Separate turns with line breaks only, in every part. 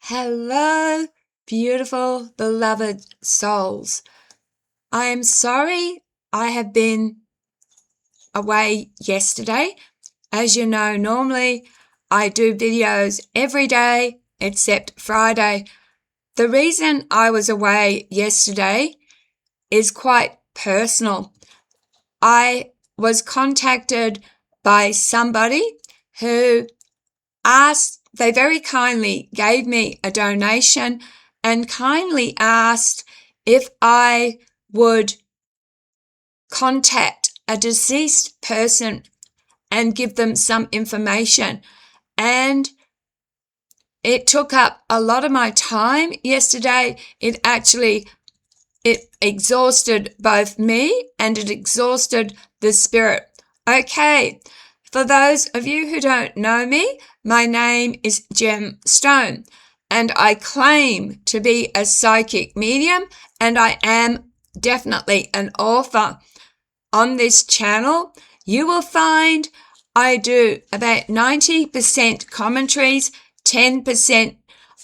Hello, beautiful, beloved souls. I am sorry I have been away yesterday. As you know, normally I do videos every day except Friday. The reason I was away yesterday is quite personal. I was contacted by somebody who they very kindly gave me a donation and kindly asked if I would contact a deceased person and give them some information. And it took up a lot of my time yesterday. It exhausted both me and it exhausted the spirit. Okay, for those of you who don't know me, my name is Gem Stone and I claim to be a psychic medium, and I am definitely an author. On this channel, you will find I do about 90% commentaries, 10%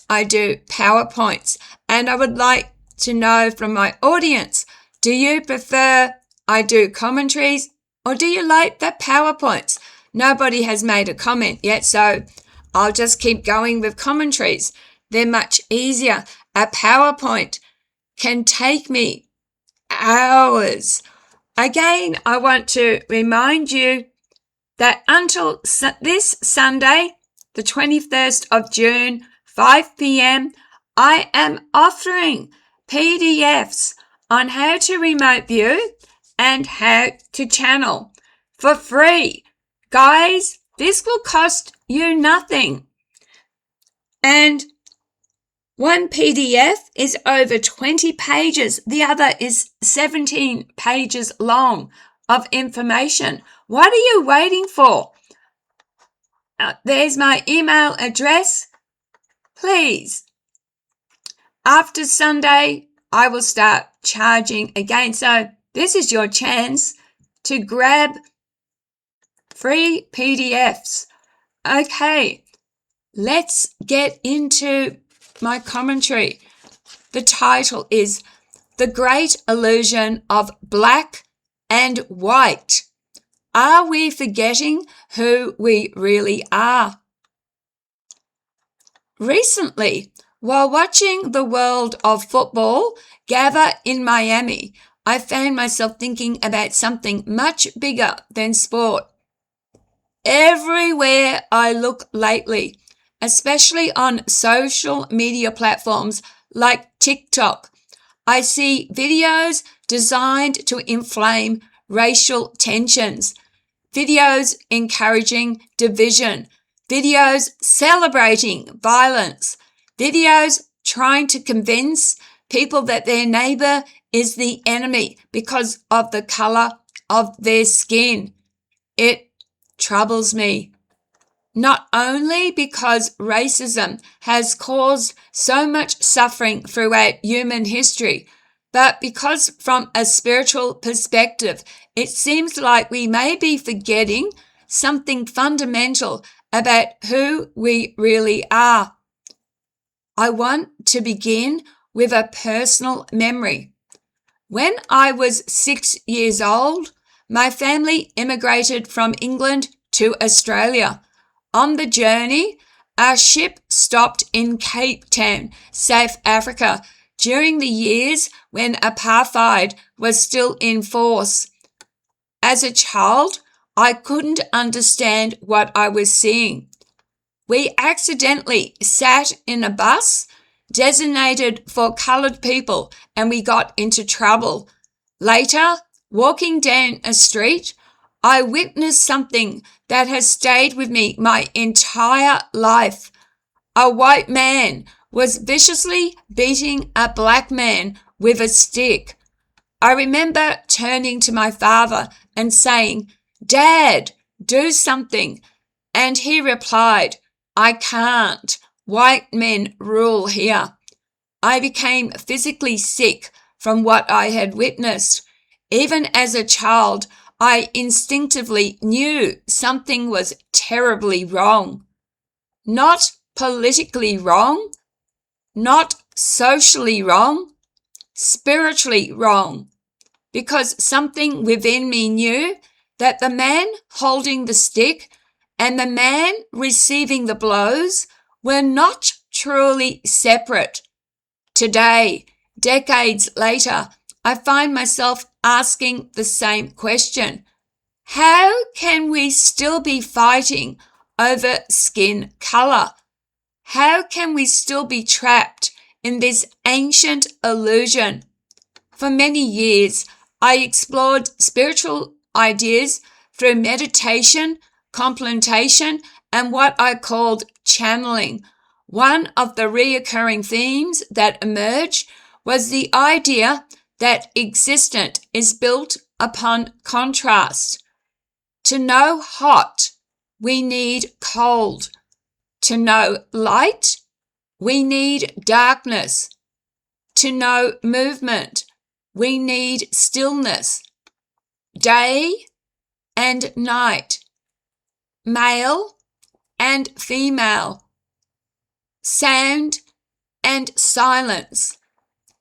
I do PowerPoints, and I would like to know from my audience, do you prefer I do commentaries or do you like the PowerPoints? Nobody has made a comment yet, so I'll just keep going with commentaries. They're much easier. A PowerPoint can take me hours. Again, I want to remind you that until this Sunday, the 21st of June, 5 p.m., I am offering PDFs on how to remote view and how to channel for free. Guys, this will cost you nothing. And one PDF is over 20 pages. The other is 17 pages long of information. What are you waiting for? There's my email address. Please. After Sunday, I will start charging again. So this is your chance to grab free PDFs. Okay, let's get into my commentary. The title is The Great Illusion of Black and White. Are we forgetting who we really are? Recently, while watching the world of football gather in Miami, I found myself thinking about something much bigger than sport. Everywhere I look lately, especially on social media platforms like TikTok, I see videos designed to inflame racial tensions, videos encouraging division, videos celebrating violence, videos trying to convince people that their neighbor is the enemy because of the color of their skin. It troubles me. Not only because racism has caused so much suffering throughout human history, but because from a spiritual perspective, it seems like we may be forgetting something fundamental about who we really are. I want to begin with a personal memory. When I was 6 years old, my family immigrated from England to Australia. On the journey, our ship stopped in Cape Town, South Africa, during the years when apartheid was still in force. As a child, I couldn't understand what I was seeing. We accidentally sat in a bus designated for coloured people and we got into trouble. Later, walking down a street, I witnessed something that has stayed with me my entire life. A white man was viciously beating a black man with a stick. I remember turning to my father and saying, "Dad, do something." And he replied, "I can't. White men rule here." I became physically sick from what I had witnessed. Even as a child, I instinctively knew something was terribly wrong. Not politically wrong, not socially wrong, spiritually wrong, because something within me knew that the man holding the stick and the man receiving the blows were not truly separate. Today, decades later, I find myself asking the same question. How can we still be fighting over skin color? How can we still be trapped in this ancient illusion? For many years, I explored spiritual ideas through meditation, contemplation, and what I called channeling. One of the recurring themes that emerged was the idea that existence is built upon contrast. To know hot, we need cold. To know light, we need darkness. To know movement, we need stillness. Day and night, male and female, sound and silence.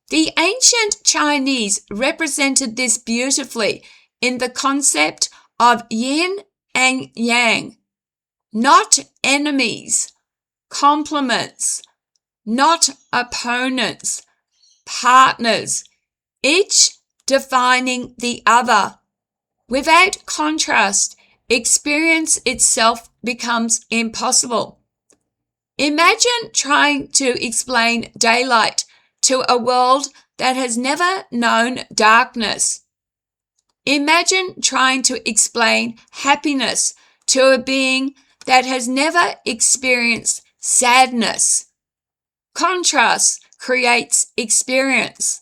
The ancient Chinese represented this beautifully in the concept of yin and yang, not enemies, complements, not opponents, partners, each defining the other. Without contrast, experience itself becomes impossible. Imagine trying to explain daylight to a world that has never known darkness. Imagine trying to explain happiness to a being that has never experienced sadness. Contrast creates experience.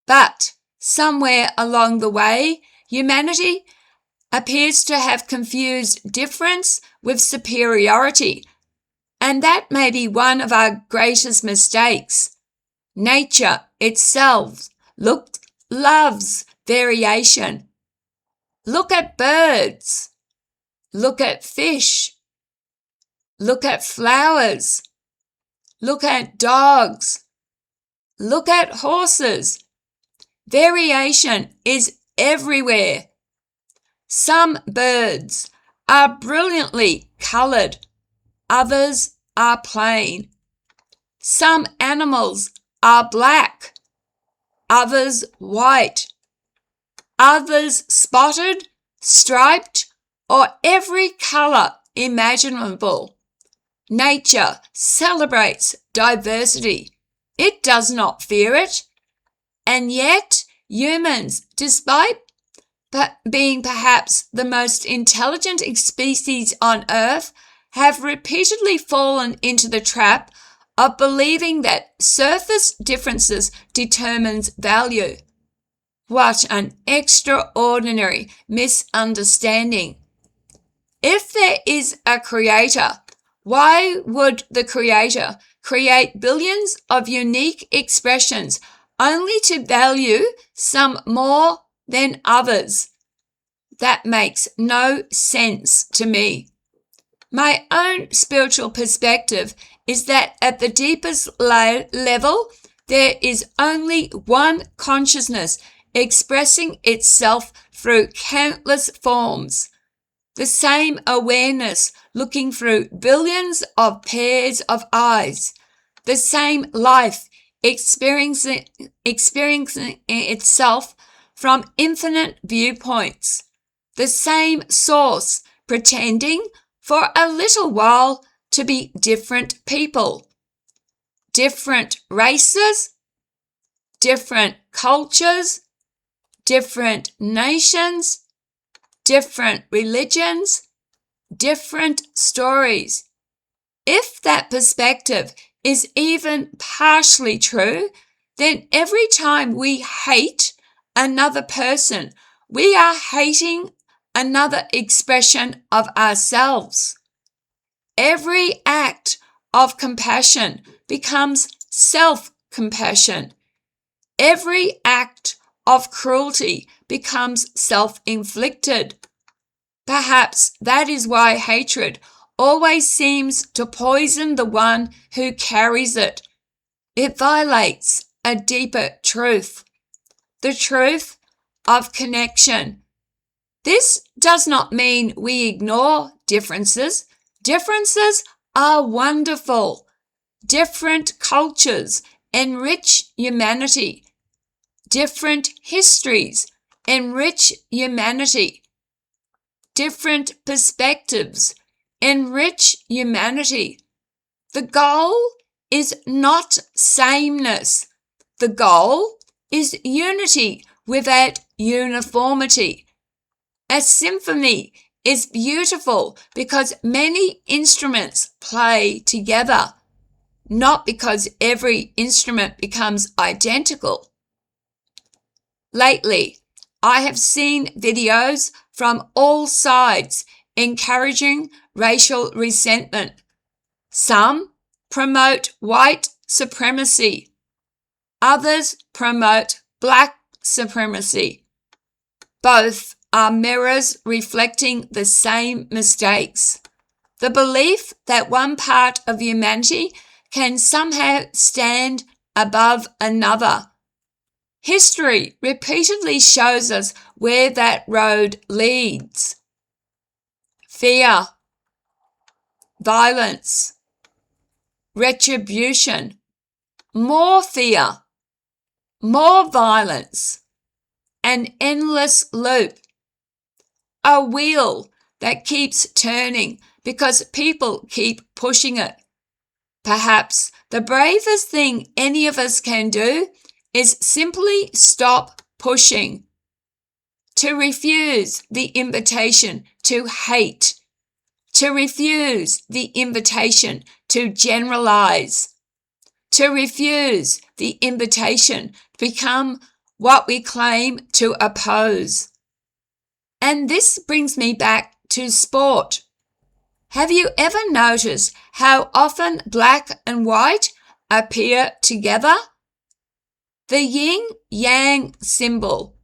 But somewhere along the way, humanity appears to have confused difference with superiority, and that may be one of our greatest mistakes. Nature itself loves variation. Look at birds. Look at fish. Look at flowers. Look at dogs. Look at horses. Variation is everywhere. Some birds are brilliantly colored. Others are plain. Some animals are black. Others white. Others spotted, striped, or every color imaginable. Nature celebrates diversity. It does not fear it. And yet, humans, despite being perhaps the most intelligent species on Earth, have repeatedly fallen into the trap of believing that surface differences determines value. What an extraordinary misunderstanding. If there is a creator, why would the creator create billions of unique expressions only to value some more than others? That makes no sense to me. My own spiritual perspective is that at the deepest level, there is only one consciousness expressing itself through countless forms. The same awareness looking through billions of pairs of eyes. The same life experiencing itself from infinite viewpoints. The same source pretending for a little while to be different people. Different races, different cultures, different nations, different religions, different stories. If that perspective is even partially true, then every time we hate another person, we are hating another expression of ourselves. Every act of compassion becomes self-compassion. Every act of cruelty becomes self-inflicted. Perhaps that is why hatred always seems to poison the one who carries it. It violates a deeper truth, the truth of connection. This does not mean we ignore differences. Differences are wonderful. Different cultures enrich humanity. Different histories enrich humanity. Different perspectives enrich humanity. The goal is not sameness. The goal is unity without uniformity. A symphony is beautiful because many instruments play together, not because every instrument becomes identical. Lately, I have seen videos from all sides encouraging racial resentment. Some promote white supremacy. Others promote black supremacy. Both are mirrors reflecting the same mistakes. The belief that one part of humanity can somehow stand above another. History repeatedly shows us where that road leads. Fear, violence, retribution, more fear, more violence, an endless loop, a wheel that keeps turning because people keep pushing it. Perhaps the bravest thing any of us can do is simply stop pushing, to refuse the invitation to hate, to refuse the invitation to generalize, to refuse the invitation to become what we claim to oppose. And this brings me back to sport. Have you ever noticed how often black and white appear together? The yin-yang symbol,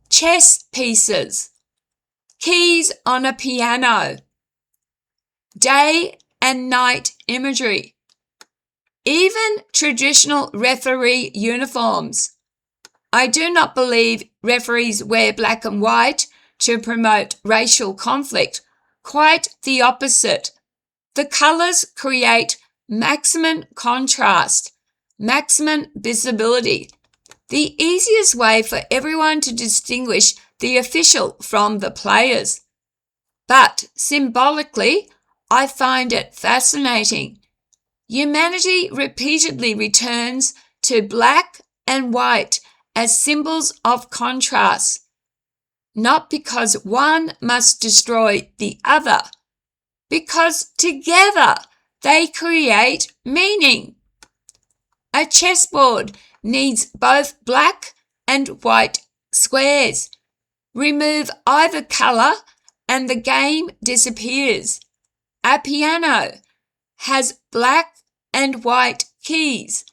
chess pieces, keys on a piano, day and night imagery, even traditional referee uniforms. I do not believe referees wear black and white to promote racial conflict. Quite the opposite. The colours create maximum contrast, maximum visibility, the easiest way for everyone to distinguish the official from the players. But symbolically, I find it fascinating. Humanity repeatedly returns to black and white as symbols of contrast, not because one must destroy the other, because together they create meaning. A chessboard needs both black and white squares. Remove either colour and the game disappears. A piano has black and white keys.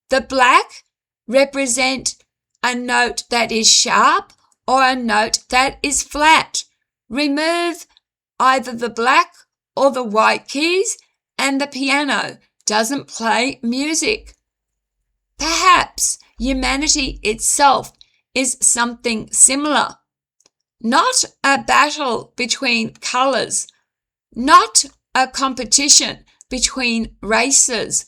The black represent a note that is sharp or a note that is flat. Remove either the black or the white keys and the piano doesn't play music. Perhaps humanity itself is something similar. Not a battle between colours, not a competition between races,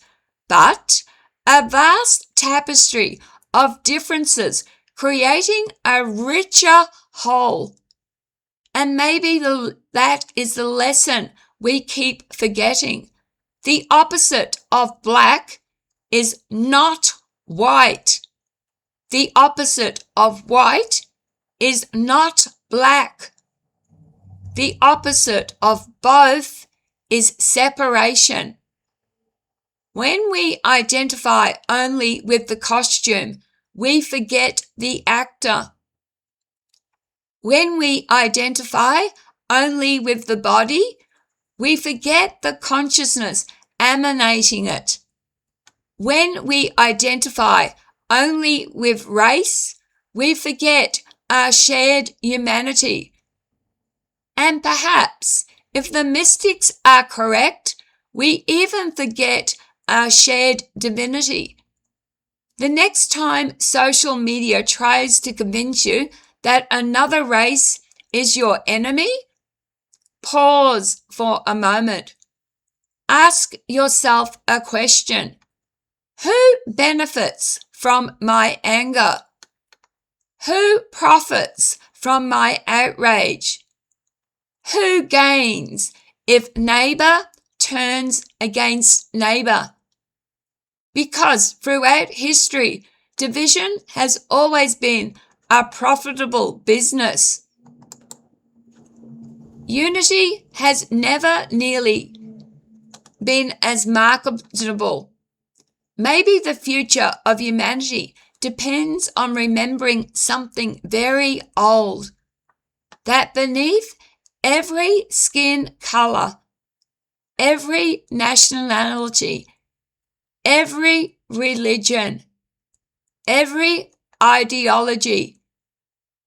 but a vast tapestry of differences creating a richer whole. And maybe that is the lesson we keep forgetting. The opposite of black is not white. The opposite of white is not black. The opposite of both is separation. When we identify only with the costume, we forget the actor. When we identify only with the body, we forget the consciousness emanating it. When we identify only with race, we forget our shared humanity. And perhaps, if the mystics are correct, we even forget our shared divinity. The next time social media tries to convince you that another race is your enemy, pause for a moment. Ask yourself a question. Who benefits from my anger? Who profits from my outrage? Who gains if neighbor turns against neighbor? Because throughout history, division has always been a profitable business. Unity has never nearly been as marketable. Maybe the future of humanity depends on remembering something very old, that beneath every skin color, every nationality, every religion, every ideology,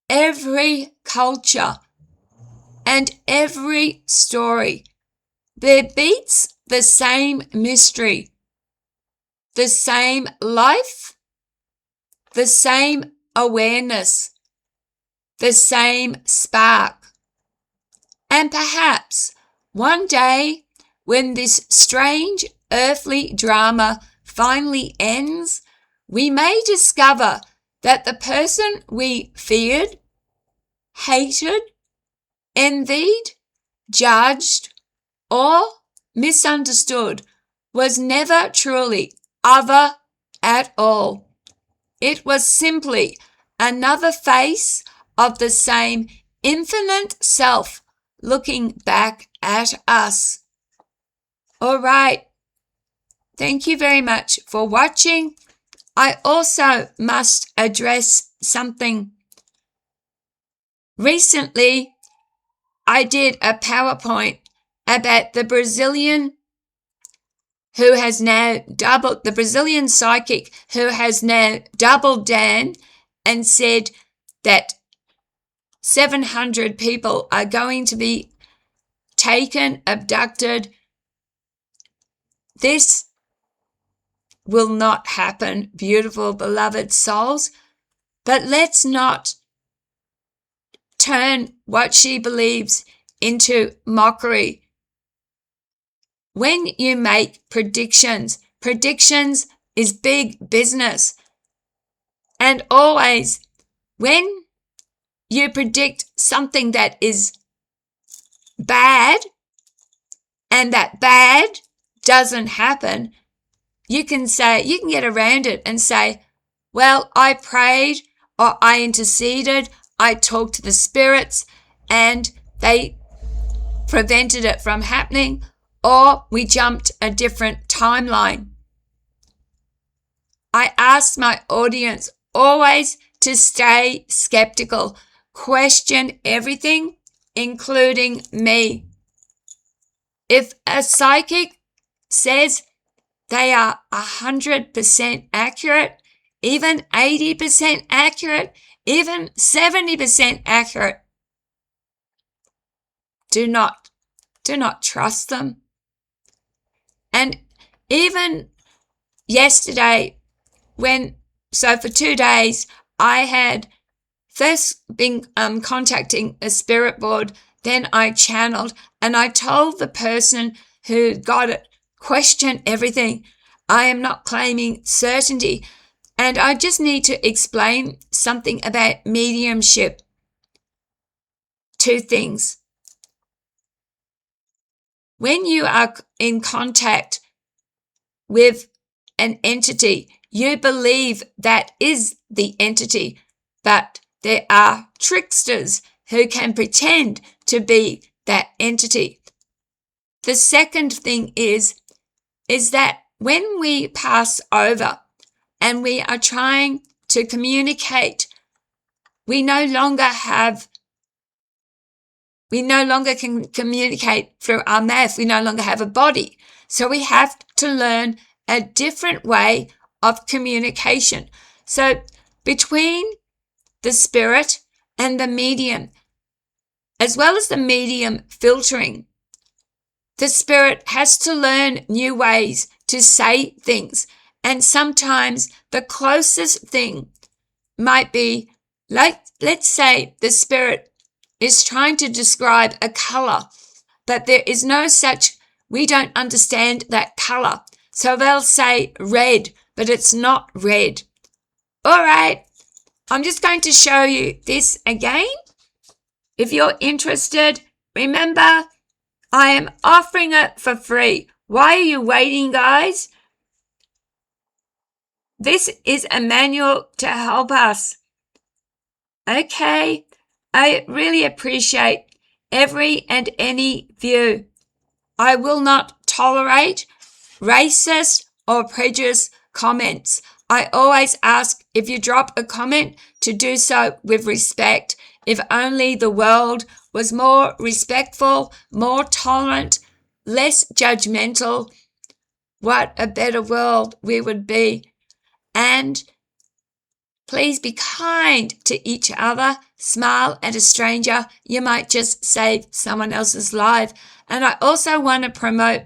every culture, and every story, there beats the same mystery, the same life, the same awareness, the same spark. And perhaps one day, when this strange earthly drama finally ends, we may discover that the person we feared, hated, envied, judged, or misunderstood was never truly other at all. It was simply another face of the same infinite self looking back at us. All right. Thank you very much for watching. I also must address something. Recently, I did a PowerPoint about the Brazilian psychic who has now doubled down and said that 700 people are going to be taken, abducted. This will not happen, beautiful, beloved souls. But let's not turn what she believes into mockery. When you make predictions is big business. And always, when you predict something that is bad and that bad doesn't happen, you can get around it and say, well, I prayed or I interceded, I talked to the spirits and they prevented it from happening, or we jumped a different timeline. I ask my audience always to stay skeptical, question everything, including me. If a psychic says they are 100% accurate, even 80% accurate, even 70% accurate, do not trust them. And even yesterday, for 2 days, I had first been contacting a spirit board, then I channeled, and I told the person who got it, question everything. I am not claiming certainty. And I just need to explain something about mediumship. 2 things. When you are in contact with an entity, you believe that is the entity, but there are tricksters who can pretend to be that entity. The second thing is that when we pass over and we are trying to communicate, we no longer can communicate through our mouth. We no longer have a body. So we have to learn a different way of communication. So between the spirit and the medium, as well as the medium filtering, the spirit has to learn new ways to say things. And sometimes the closest thing might be, like, let's say the Spirit is trying to describe a color, but there is no such, we don't understand that color. So they'll say red, but it's not red. All right, I'm just going to show you this again. If you're interested, remember, I am offering it for free. Why are you waiting, guys? This is a manual to help us. Okay, I really appreciate every and any view. I will not tolerate racist or prejudiced comments. I always ask if you drop a comment to do so with respect. If only the world was more respectful, more tolerant, less judgmental, what a better world we would be. And please be kind to each other. Smile at a stranger. You might just save someone else's life. And I also want to promote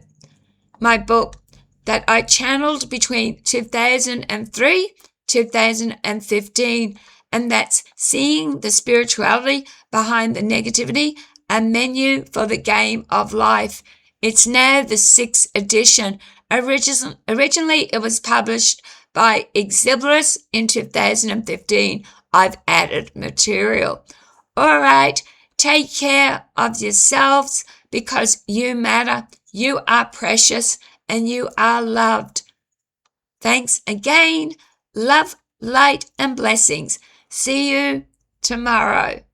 my book that I channeled between 2003, 2015, and that's Seeing the Spirituality Behind the Negativity, a Menu for the Game of Life. It's now the 6th edition. Originally, it was published by Exibris in 2015. I've added material. All right, take care of yourselves because you matter. You are precious and you are loved. Thanks again. Love, light, and blessings. See you tomorrow.